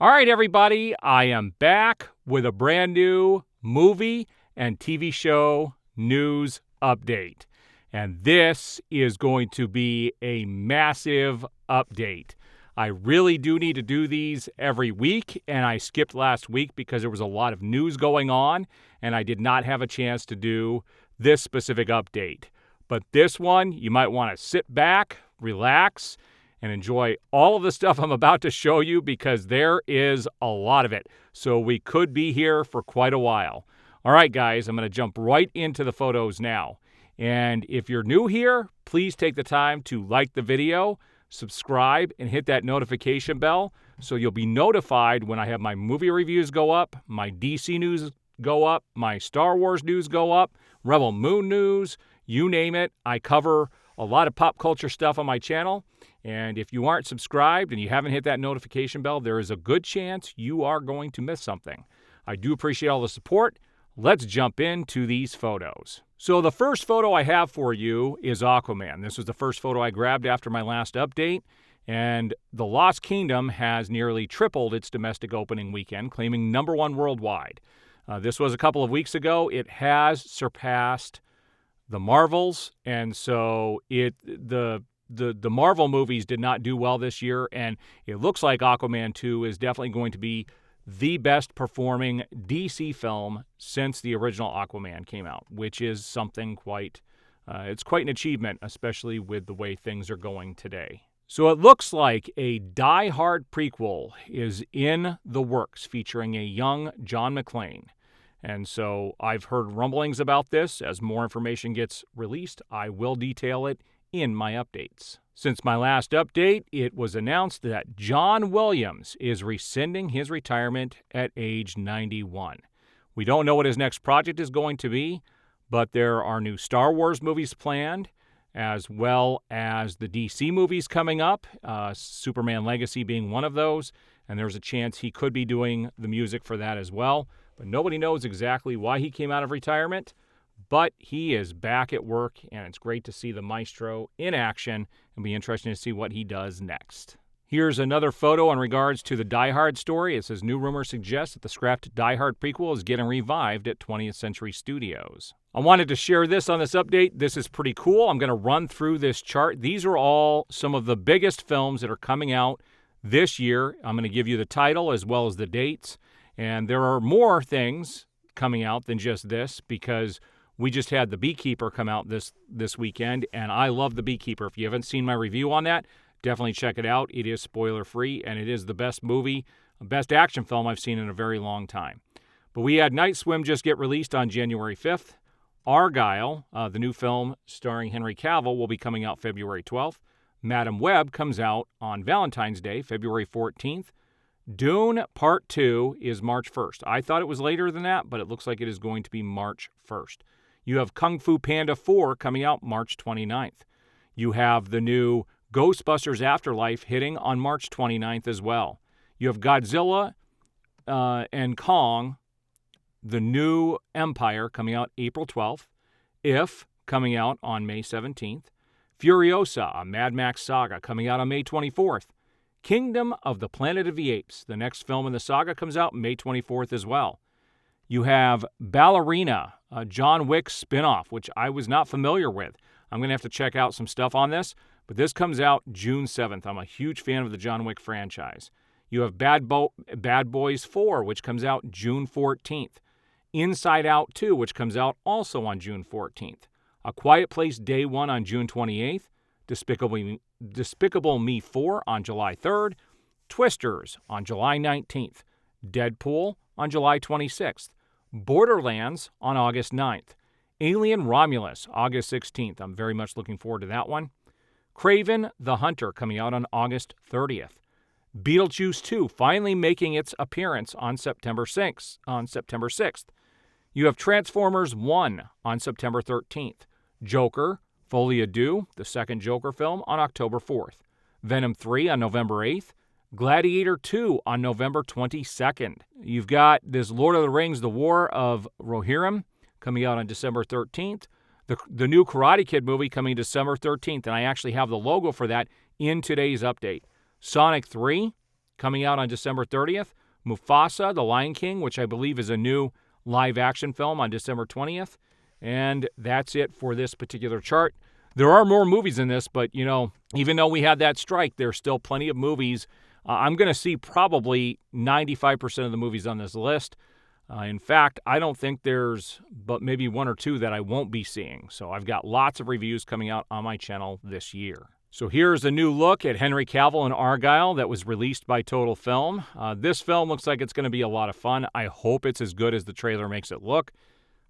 All right, everybody, I am back with a brand new movie and TV show news update. And this is going to be a massive update. I really do need to do these every week, and I skipped last week because there was a lot of news going on, and I did not have a chance to do this specific update. But this one, you might want to sit back, relax, and enjoy all of the stuff I'm about to show you because there is a lot of it. So we could be here for quite a while. All right, guys, I'm going to jump right into the photos now. And if you're new here, please take the time to like the video, subscribe, and hit that notification bell so you'll be notified when I have my movie reviews go up, my DC news go up, my Star Wars news go up, Rebel Moon news, you name it. I cover a lot of pop culture stuff on my channel. And if you aren't subscribed and you haven't hit that notification bell, there is a good chance you are going to miss something. I do appreciate all the support. Let's jump into these photos. So the first photo I have for you is Aquaman. This was the first photo I grabbed after my last update. And The Lost Kingdom has nearly tripled its domestic opening weekend, claiming #1 worldwide. This was a couple of weeks ago. It has surpassed the Marvels, and so the Marvel movies did not do well this year, and it looks like Aquaman 2 is definitely going to be the best performing DC film since the original Aquaman came out, which is something it's quite an achievement, especially with the way things are going today. So it looks like a Die Hard prequel is in the works featuring a young John McClane. And so I've heard rumblings about this. As more information gets released, I will detail it in my updates. Since my last update, it was announced that John Williams is rescinding his retirement at age 91. We don't know what his next project is going to be, but there are new Star Wars movies planned, as well as the DC movies coming up, Superman Legacy being one of those, and there's a chance he could be doing the music for that as well. But nobody knows exactly why he came out of retirement, but he is back at work, and it's great to see the maestro in action. It'll be interesting to see what he does next. Here's another photo in regards to the Die Hard story. It says, new rumors suggest that the scrapped Die Hard prequel is getting revived at 20th Century Studios. I wanted to share this on this update. This is pretty cool. I'm going to run through this chart. These are all some of the biggest films that are coming out this year. I'm going to give you the title as well as the dates. And there are more things coming out than just this because we just had The Beekeeper come out this weekend, and I love The Beekeeper. If you haven't seen my review on that, definitely check it out. It is spoiler-free, and it is the best movie, best action film I've seen in a very long time. But we had Night Swim just get released on January 5th. Argylle, the new film starring Henry Cavill, will be coming out February 12th. Madam Web comes out on Valentine's Day, February 14th. Dune Part 2 is March 1st. I thought it was later than that, but it looks like it is going to be March 1st. You have Kung Fu Panda 4 coming out March 29th. You have the new Ghostbusters Afterlife hitting on March 29th as well. You have Godzilla and Kong, the new Empire, coming out April 12th. If coming out on May 17th. Furiosa, a Mad Max saga, coming out on May 24th. Kingdom of the Planet of the Apes, the next film in the saga, comes out May 24th as well. You have Ballerina, a John Wick spinoff, which I was not familiar with. I'm going to have to check out some stuff on this, but this comes out June 7th. I'm a huge fan of the John Wick franchise. You have Bad Boys 4, which comes out June 14th. Inside Out 2, which comes out also on June 14th. A Quiet Place Day 1 on June 28th. Despicable Me 4 on July 3rd. Twisters on July 19th. Deadpool on July 26th. Borderlands on August 9th. Alien Romulus, August 16th. I'm very much looking forward to that one. Kraven the Hunter coming out on August 30th. Beetlejuice 2 finally making its appearance on September 6th. You have Transformers 1 on September 13th. Joker, Folie à Deux, the second Joker film, on October 4th. Venom 3 on November 8th. Gladiator 2 on November 22nd. You've got this Lord of the Rings, The War of Rohirrim, coming out on December 13th. The new Karate Kid movie coming December 13th, and I actually have the logo for that in today's update. Sonic 3 Coming out on December 30th, Mufasa, The Lion King, which I believe is a new live-action film, on December 20th. And that's it for this particular chart. There are more movies in this, but, even though we had that strike, there's still plenty of movies. I'm going to see probably 95% of the movies on this list. In fact, I don't think there's but maybe one or two that I won't be seeing. So I've got lots of reviews coming out on my channel this year. So here's a new look at Henry Cavill in Argylle that was released by Total Film. This film looks like it's going to be a lot of fun. I hope it's as good as the trailer makes it look.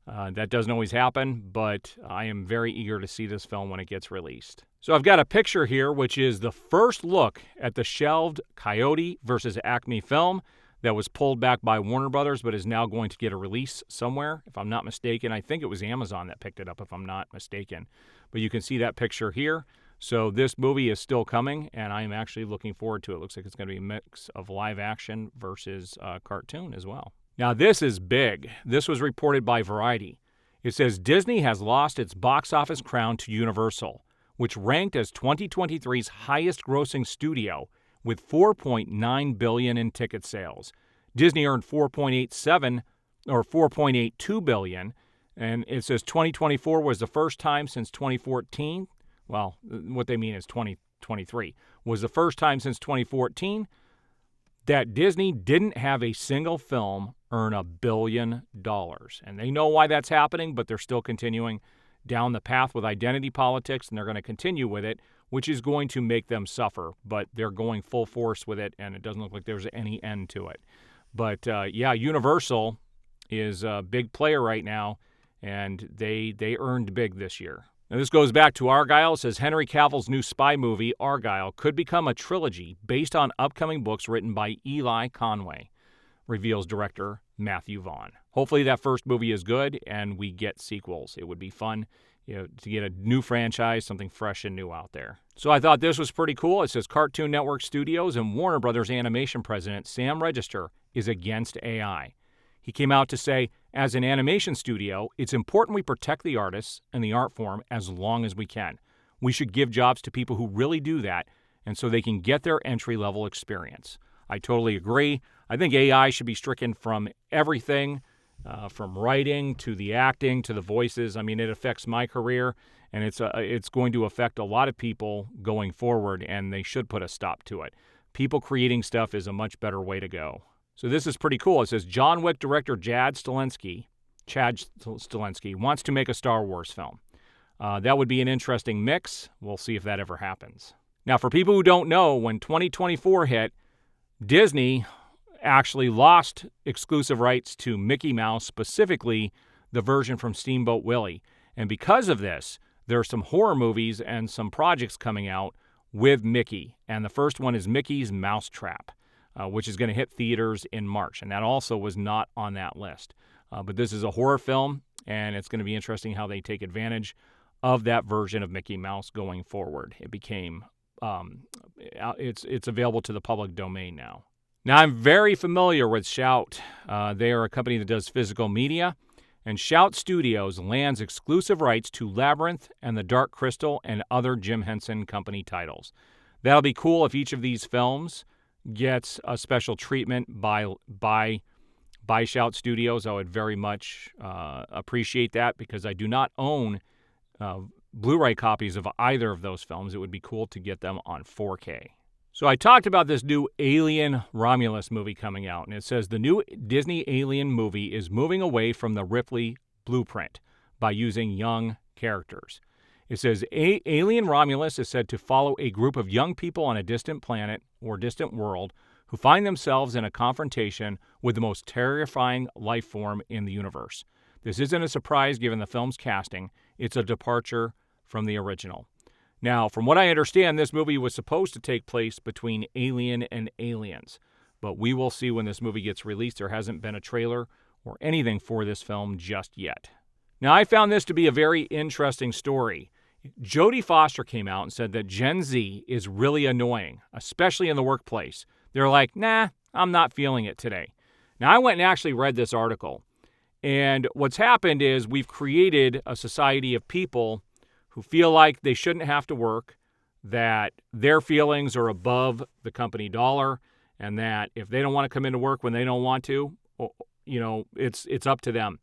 That doesn't always happen, but I am very eager to see this film when it gets released. So I've got a picture here, which is the first look at the shelved Coyote versus Acme film that was pulled back by Warner Brothers, but is now going to get a release somewhere, if I'm not mistaken. I think it was Amazon that picked it up, if I'm not mistaken. But you can see that picture here. So this movie is still coming, and I am actually looking forward to it. It looks like it's going to be a mix of live action versus cartoon as well. Now, this is big. This was reported by Variety. It says Disney has lost its box office crown to Universal, which ranked as 2023's highest-grossing studio with $4.9 billion in ticket sales. Disney earned $4.82 billion, and it says 2024 was the first time since 2014. Well, what they mean is 2023 was the first time since 2014 that Disney didn't have a single film earn $1 billion. And they know why that's happening, but they're still continuing down the path with identity politics, and they're going to continue with it, which is going to make them suffer. But they're going full force with it, and it doesn't look like there's any end to it. But, Universal is a big player right now, and they earned big this year. Now, this goes back to Argylle. It says Henry Cavill's new spy movie, Argylle, could become a trilogy based on upcoming books written by Eli Conway, reveals director Matthew Vaughn. Hopefully that first movie is good and we get sequels. It would be fun, to get a new franchise, something fresh and new out there. So I thought this was pretty cool. It says Cartoon Network Studios and Warner Brothers Animation president Sam Register is against AI. He came out to say, as an animation studio, it's important we protect the artists and the art form as long as we can. We should give jobs to people who really do that, and so they can get their entry-level experience. I totally agree. I think AI should be stricken from everything, from writing to the acting to the voices. I mean, it affects my career, and it's going to affect a lot of people going forward, and they should put a stop to it. People creating stuff is a much better way to go. So this is pretty cool. It says John Wick director Chad Stahelski wants to make a Star Wars film. That would be an interesting mix. We'll see if that ever happens. Now, for people who don't know, when 2024 hit, Disney actually lost exclusive rights to Mickey Mouse, specifically the version from Steamboat Willie. And because of this, there are some horror movies and some projects coming out with Mickey. And the first one is Mickey's Mousetrap, which is going to hit theaters in March. And that also was not on that list. But this is a horror film, and it's going to be interesting how they take advantage of that version of Mickey Mouse going forward. It became, it's available to the public domain now. Now, I'm very familiar with Shout. They are a company that does physical media, and Shout Studios lands exclusive rights to Labyrinth and The Dark Crystal and other Jim Henson Company titles. That'll be cool if each of these films gets a special treatment by Shout Studios. I would very much appreciate that because I do not own Blu-ray copies of either of those films. It would be cool to get them on 4K. So I talked about this new Alien Romulus movie coming out, and it says the new Disney Alien movie is moving away from the Ripley blueprint by using young characters. It says Alien Romulus is said to follow a group of young people on a distant planet or distant world who find themselves in a confrontation with the most terrifying life form in the universe. This isn't a surprise given the film's casting. It's a departure from the original. Now, from what I understand, this movie was supposed to take place between Alien and Aliens, but we will see when this movie gets released. There hasn't been a trailer or anything for this film just yet. Now, I found this to be a very interesting story. Jodie Foster came out and said that Gen Z is really annoying, especially in the workplace. They're like, nah, I'm not feeling it today. Now, I went and actually read this article, and what's happened is we've created a society of people who feel like they shouldn't have to work, that their feelings are above the company dollar, and that if they don't want to come into work when they don't want to, it's up to them.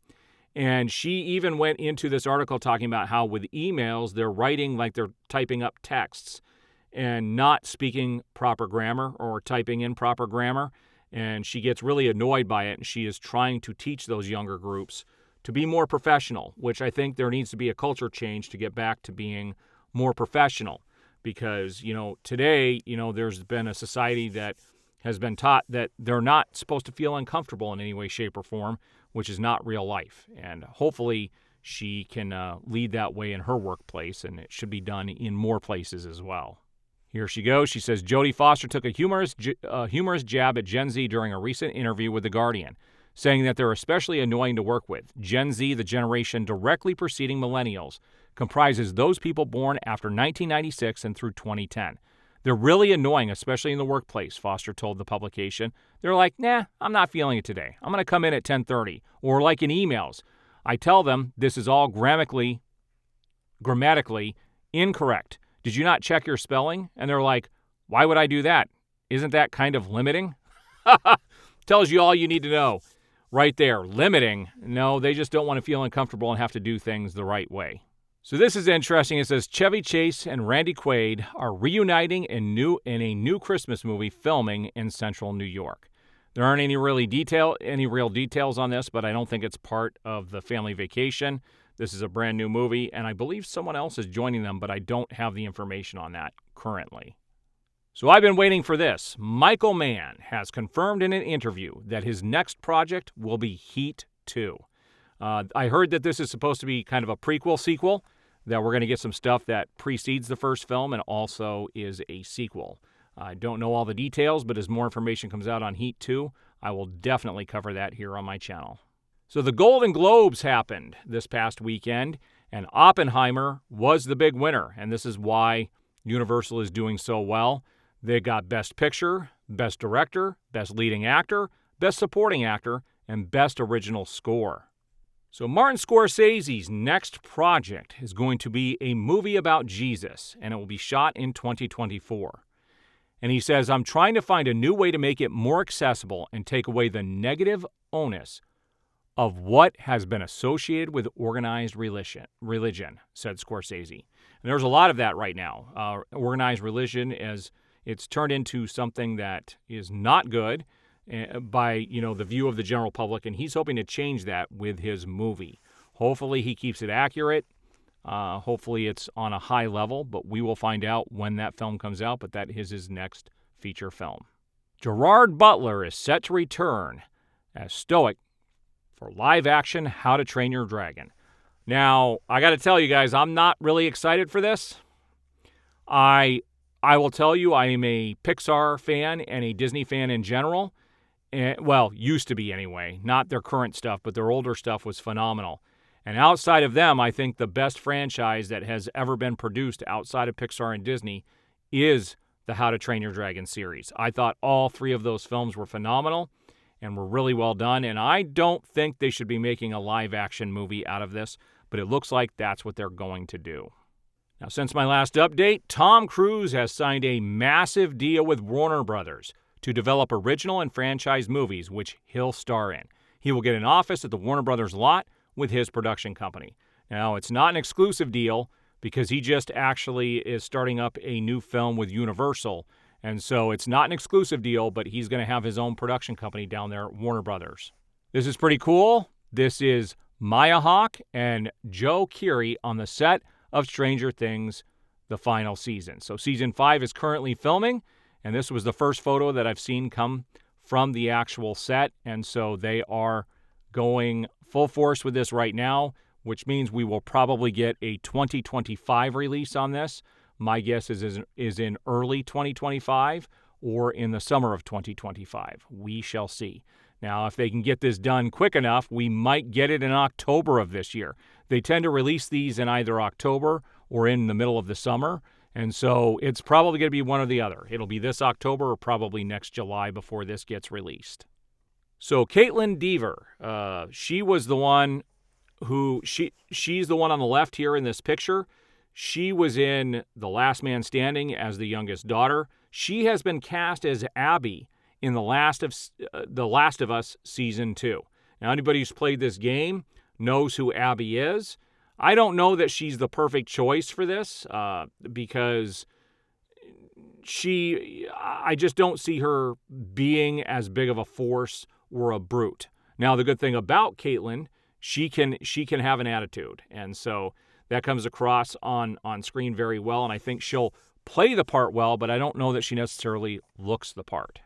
And she even went into this article talking about how with emails, they're writing like they're typing up texts and not speaking proper grammar or typing in proper grammar. And she gets really annoyed by it, and she is trying to teach those younger groups to be more professional, which I think there needs to be a culture change to get back to being more professional. Because, today, there's been a society that has been taught that they're not supposed to feel uncomfortable in any way, shape, or form, which is not real life. And hopefully she can lead that way in her workplace, and it should be done in more places as well. Here she goes. She says, Jodie Foster took a humorous jab at Gen Z during a recent interview with The Guardian, saying that they're especially annoying to work with. Gen Z, the generation directly preceding millennials, comprises those people born after 1996 and through 2010. They're really annoying, especially in the workplace, Foster told the publication. They're like, nah, I'm not feeling it today. I'm going to come in at 10:30. Or like in emails, I tell them this is all grammatically incorrect. Did you not check your spelling? And they're like, why would I do that? Isn't that kind of limiting? Tells you all you need to know. Right there, limiting. No, they just don't want to feel uncomfortable and have to do things the right way. So this is interesting. It says Chevy Chase and Randy Quaid are reuniting in a new Christmas movie filming in central New York. There aren't any real details on this, but I don't think it's part of the family vacation. This is a brand new movie, and I believe someone else is joining them, but I don't have the information on that currently. So I've been waiting for this. Michael Mann has confirmed in an interview that his next project will be Heat 2. I heard that this is supposed to be kind of a prequel sequel, that we're going to get some stuff that precedes the first film and also is a sequel. I don't know all the details, but as more information comes out on Heat 2, I will definitely cover that here on my channel. So the Golden Globes happened this past weekend, and Oppenheimer was the big winner, and this is why Universal is doing so well. They got Best Picture, Best Director, Best Leading Actor, Best Supporting Actor, and Best Original Score. So Martin Scorsese's next project is going to be a movie about Jesus, and it will be shot in 2024. And he says, I'm trying to find a new way to make it more accessible and take away the negative onus of what has been associated with organized religion, said Scorsese. And there's a lot of that right now. Organized religion, as it's turned into something that is not good by the view of the general public, and he's hoping to change that with his movie. Hopefully he keeps it accurate. Hopefully it's on a high level, but we will find out when that film comes out, but that is his next feature film. Gerard Butler is set to return as Stoic for live-action How to Train Your Dragon. Now, I got to tell you guys, I'm not really excited for this. I will tell you, I am a Pixar fan and a Disney fan in general. Well, used to be anyway. Not their current stuff, but their older stuff was phenomenal. And outside of them, I think the best franchise that has ever been produced outside of Pixar and Disney is the How to Train Your Dragon series. I thought all three of those films were phenomenal and were really well done, and I don't think they should be making a live-action movie out of this, but it looks like that's what they're going to do. Now, since my last update, Tom Cruise has signed a massive deal with Warner Brothers to develop original and franchise movies, which he'll star in. He will get an office at the Warner Brothers lot with his production company. Now, it's not an exclusive deal because he just actually is starting up a new film with Universal, and so it's not an exclusive deal, but he's going to have his own production company down there at Warner Brothers. This is pretty cool. This is Maya Hawke and Joe Keery on the set of Stranger Things, the final season. So season 5 is currently filming, and this was the first photo that I've seen come from the actual set, and so they are going full force with this right now, which means we will probably get a 2025 release on this. My guess is in early 2025 or in the summer of 2025. We shall see. Now, if they can get this done quick enough, we might get it in October of this year. They tend to release these in either October or in the middle of the summer, and so it's probably going to be one or the other. It'll be this October or probably next July before this gets released. So Caitlin Dever, she was the one who, she's the one on the left here in this picture. She was in The Last Man Standing as the youngest daughter. She has been cast as Abby in The Last of Us Season 2. Now, anybody who's played this game knows who Abby is. I don't know that she's the perfect choice for this because I just don't see her being as big of a force or a brute. Now, the good thing about Caitlin, she can have an attitude, and so that comes across on screen very well, and I think she'll play the part well, but I don't know that she necessarily looks the part.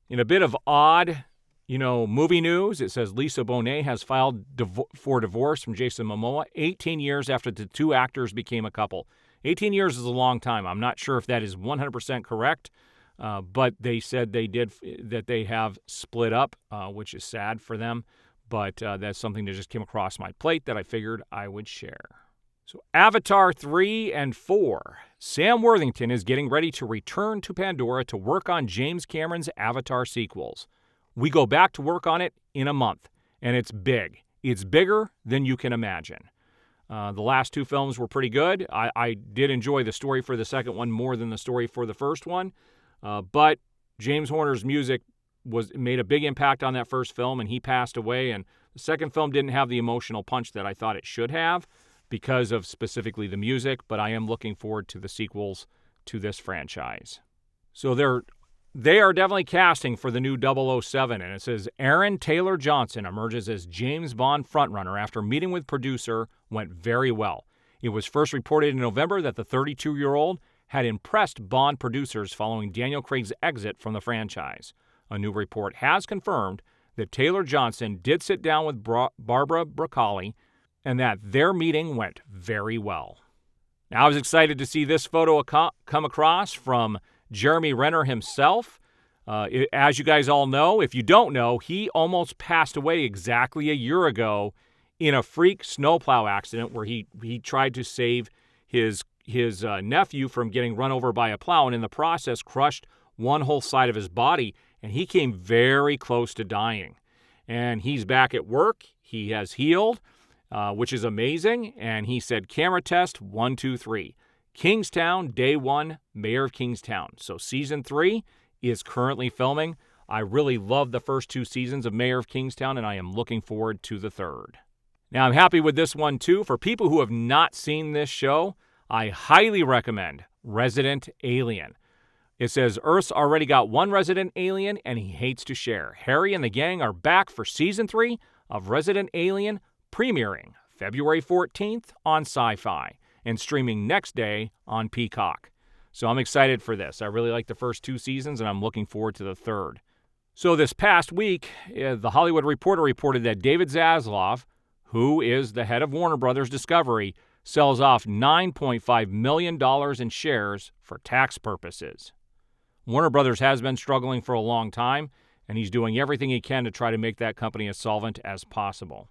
In a bit of odd, movie news, it says Lisa Bonet has filed for divorce from Jason Momoa 18 years after the two actors became a couple. 18 years is a long time. I'm not sure if that is 100% correct, but they said that they have split up, which is sad for them. But that's something that just came across my plate that I figured I would share. So Avatar 3 and 4. Sam Worthington is getting ready to return to Pandora to work on James Cameron's Avatar sequels. We go back to work on it in a month, and it's big. It's bigger than you can imagine. The last two films were pretty good. I did enjoy the story for the second one more than the story for the first one, but James Horner's music made a big impact on that first film, and he passed away, and the second film didn't have the emotional punch that I thought it should have because of specifically the music, but I am looking forward to the sequels to this franchise. So they are definitely casting for the new 007, and it says Aaron Taylor Johnson emerges as James Bond frontrunner after meeting with producer went very well. It was first reported in November that the 32-year-old had impressed Bond producers following Daniel Craig's exit from the franchise. A new report has confirmed that Taylor Johnson did sit down with Barbara Broccoli and that their meeting went very well. Now, I was excited to see this photo come across from Jeremy Renner himself. As you guys all know, if you don't know, he almost passed away exactly a year ago in a freak snowplow accident where he tried to save his nephew from getting run over by a plow, and in the process crushed one whole side of his body, and he came very close to dying. And he's back at work. He has healed, which is amazing, and he said, camera test 1, 2, 3. Kingstown, day 1, Mayor of Kingstown. So season 3 is currently filming. I really love the first 2 seasons of Mayor of Kingstown, and I am looking forward to the third. Now, I'm happy with this one, too. For people who have not seen this show, I highly recommend Resident Alien. It says Earth's already got one resident alien, and he hates to share. Harry and the gang are back for season 3 of Resident Alien, premiering February 14th on Sci-Fi and streaming next day on Peacock. So I'm excited for this. I really like the first 2 seasons, and I'm looking forward to the third. So this past week, the Hollywood Reporter reported that David Zaslav, who is the head of Warner Brothers Discovery, sells off $9.5 million in shares for tax purposes. Warner Brothers has been struggling for a long time, and he's doing everything he can to try to make that company as solvent as possible.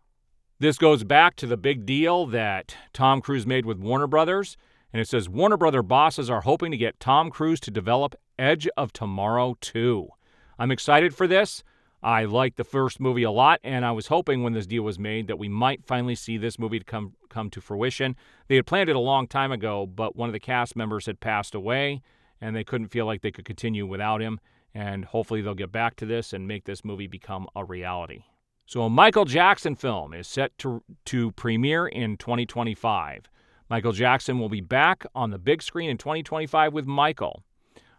This goes back to the big deal that Tom Cruise made with Warner Brothers, and it says Warner Brother bosses are hoping to get Tom Cruise to develop Edge of Tomorrow 2. I'm excited for this. I liked the first movie a lot, and I was hoping when this deal was made that we might finally see this movie come to fruition. They had planned it a long time ago, but one of the cast members had passed away, and they couldn't feel like they could continue without him, and hopefully they'll get back to this and make this movie become a reality. So a Michael Jackson film is set to premiere in 2025. Michael Jackson will be back on the big screen in 2025 with Michael,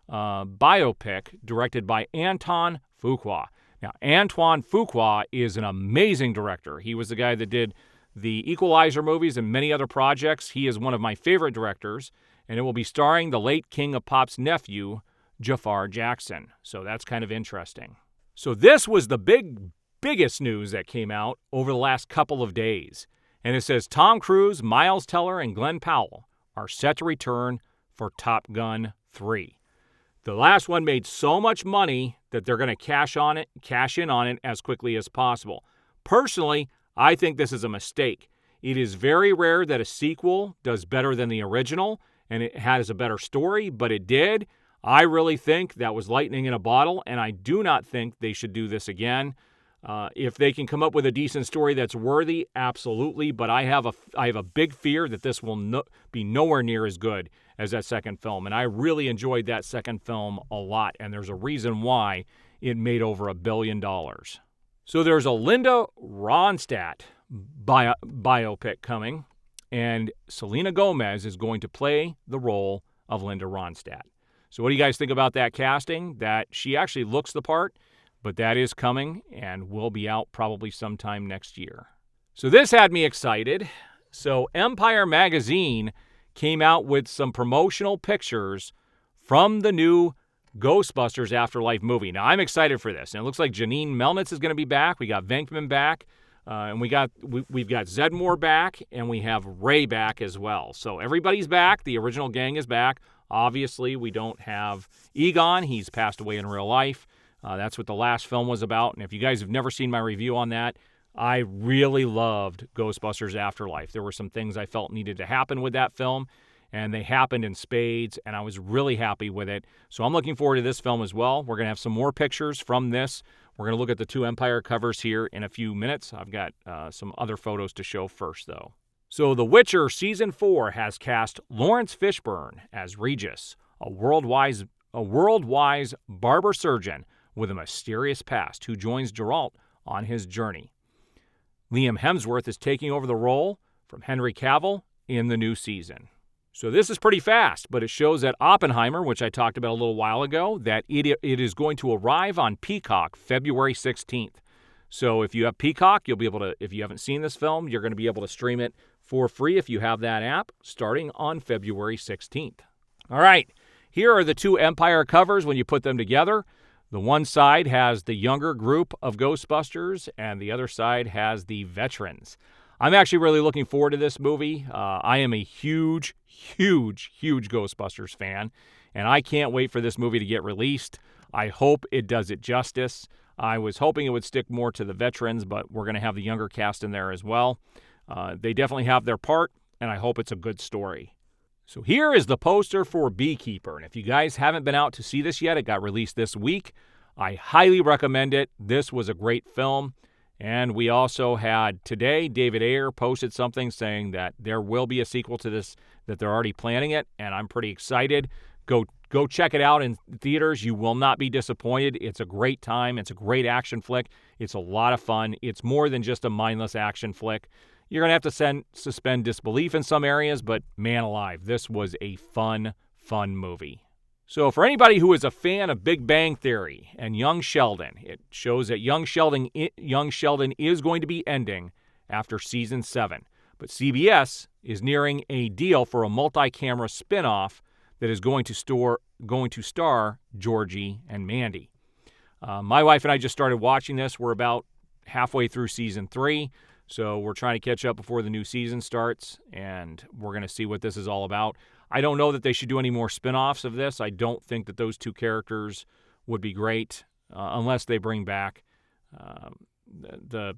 biopic directed by Antoine Fuqua. Now, Antoine Fuqua is an amazing director. He was the guy that did the Equalizer movies and many other projects. He is one of my favorite directors, and it will be starring the late King of Pop's nephew, Jafar Jackson. So that's kind of interesting. So this was the biggest news that came out over the last couple of days. And it says Tom Cruise, Miles Teller, and Glenn Powell are set to return for Top Gun 3. The last one made so much money that they're going to cash in on it as quickly as possible. Personally, I think this is a mistake. It is very rare that a sequel does better than the original, and it has a better story, but it did. I really think that was lightning in a bottle, and I do not think they should do this again. If they can come up with a decent story that's worthy, absolutely. But I have a big fear that this will be nowhere near as good as that second film. And I really enjoyed that second film a lot. And there's a reason why it made over $1 billion. So there's a Linda Ronstadt biopic coming, and Selena Gomez is going to play the role of Linda Ronstadt. So what do you guys think about that casting? That she actually looks the part, but that is coming and will be out probably sometime next year. So this had me excited. So Empire Magazine came out with some promotional pictures from the new Ghostbusters Afterlife movie. Now, I'm excited for this. And it looks like Janine Melnitz is going to be back. We got Venkman back. And we've got Zedmore back. And we have Ray back as well. So everybody's back. The original gang is back. Obviously, we don't have Egon. He's passed away in real life. That's what the last film was about. And if you guys have never seen my review on that, I really loved Ghostbusters Afterlife. There were some things I felt needed to happen with that film, and they happened in spades, and I was really happy with it. So I'm looking forward to this film as well. We're going to have some more pictures from this. We're going to look at the two Empire covers here in a few minutes. I've got some other photos to show first, though. So The Witcher Season 4 has cast Lawrence Fishburne as Regis, a world-wise barber surgeon with a mysterious past who joins Geralt on his journey. Liam Hemsworth is taking over the role from Henry Cavill in the new season. So this is pretty fast, but it shows that Oppenheimer, which I talked about a little while ago, that it is going to arrive on Peacock February 16th. So if you have Peacock, you'll be able to, if you haven't seen this film, you're going to be able to stream it for free if you have that app, starting on February 16th. All right, here are the two Empire covers when you put them together. The one side has the younger group of Ghostbusters, and the other side has the veterans. I'm actually really looking forward to this movie. I am a huge Ghostbusters fan, and I can't wait for this movie to get released. I hope it does it justice. I was hoping it would stick more to the veterans, but we're going to have the younger cast in there as well. They definitely have their part, and I hope it's a good story. So here is the poster for Beekeeper, and if you guys haven't been out to see this yet, it got released this week. I highly recommend it. This was a great film. And we also had today, David Ayer posted something saying that there will be a sequel to this, that they're already planning it, and I'm pretty excited. Go check it out in theaters. You will not be disappointed. It's a great time. It's a great action flick. It's a lot of fun. It's more than just a mindless action flick. You're going to have to suspend disbelief in some areas, but man alive, this was a fun movie. So for anybody who is a fan of Big Bang Theory and Young Sheldon, it shows that Young Sheldon is going to be ending after Season 7. But CBS is nearing a deal for a multi-camera spinoff that is going to star Georgie and Mandy. My wife and I just started watching this. We're about halfway through Season 3. So we're trying to catch up before the new season starts, and we're going to see what this is all about. I don't know that they should do any more spin-offs of this. I don't think that those two characters would be great unless they bring back the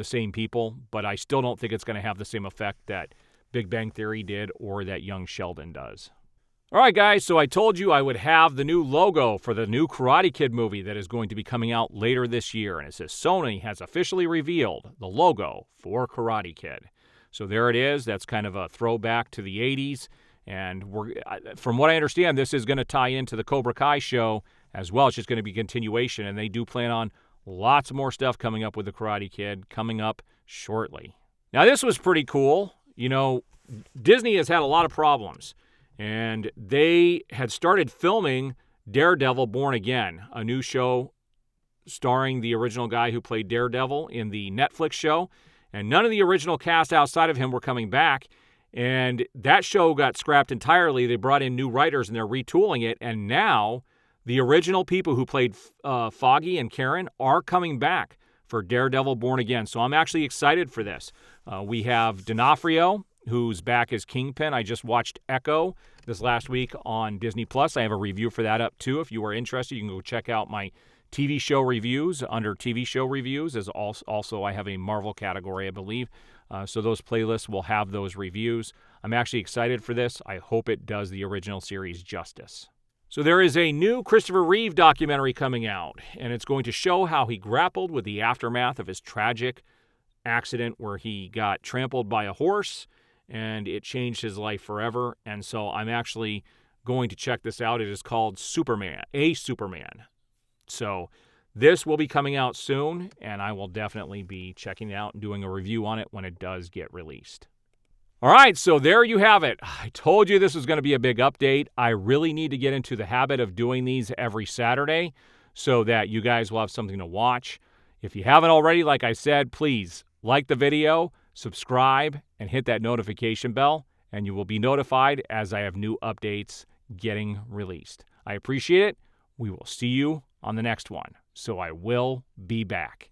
same people. But I still don't think it's going to have the same effect that Big Bang Theory did or that Young Sheldon does. All right, guys, so I told you I would have the new logo for the new Karate Kid movie that is going to be coming out later this year. And it says Sony has officially revealed the logo for Karate Kid. So there it is. That's kind of a throwback to the 80s. And from what I understand, this is going to tie into the Cobra Kai show as well. It's just going to be continuation. And they do plan on lots more stuff coming up with the Karate Kid coming up shortly. Now, this was pretty cool. You know, Disney has had a lot of problems. And they had started filming Daredevil Born Again, a new show starring the original guy who played Daredevil in the Netflix show. And none of the original cast outside of him were coming back. And that show got scrapped entirely. They brought in new writers and they're retooling it. And now the original people who played Foggy and Karen are coming back for Daredevil Born Again. So I'm actually excited for this. We have D'Onofrio, who's back as Kingpin. I just watched Echo this last week on Disney+. I have a review for that up, too. If you are interested, you can go check out my TV show reviews. Under TV show reviews, as also I have a Marvel category, I believe. So those playlists will have those reviews. I'm actually excited for this. I hope it does the original series justice. So there is a new Christopher Reeve documentary coming out, and it's going to show how he grappled with the aftermath of his tragic accident where he got trampled by a horse, and it changed his life forever. And so I'm actually going to check this out. It is called Superman, A Superman. So This will be coming out soon, and I will definitely be checking it out and doing a review on it when it does get released. All right, so there you have it. I told you this was going to be a big update. I really need to get into the habit of doing these every Saturday so that you guys will have something to watch. If you haven't already, like I said, please like the video, subscribe, and hit that notification bell, and you will be notified as I have new updates getting released. I appreciate it. We will see you on the next one. So I will be back.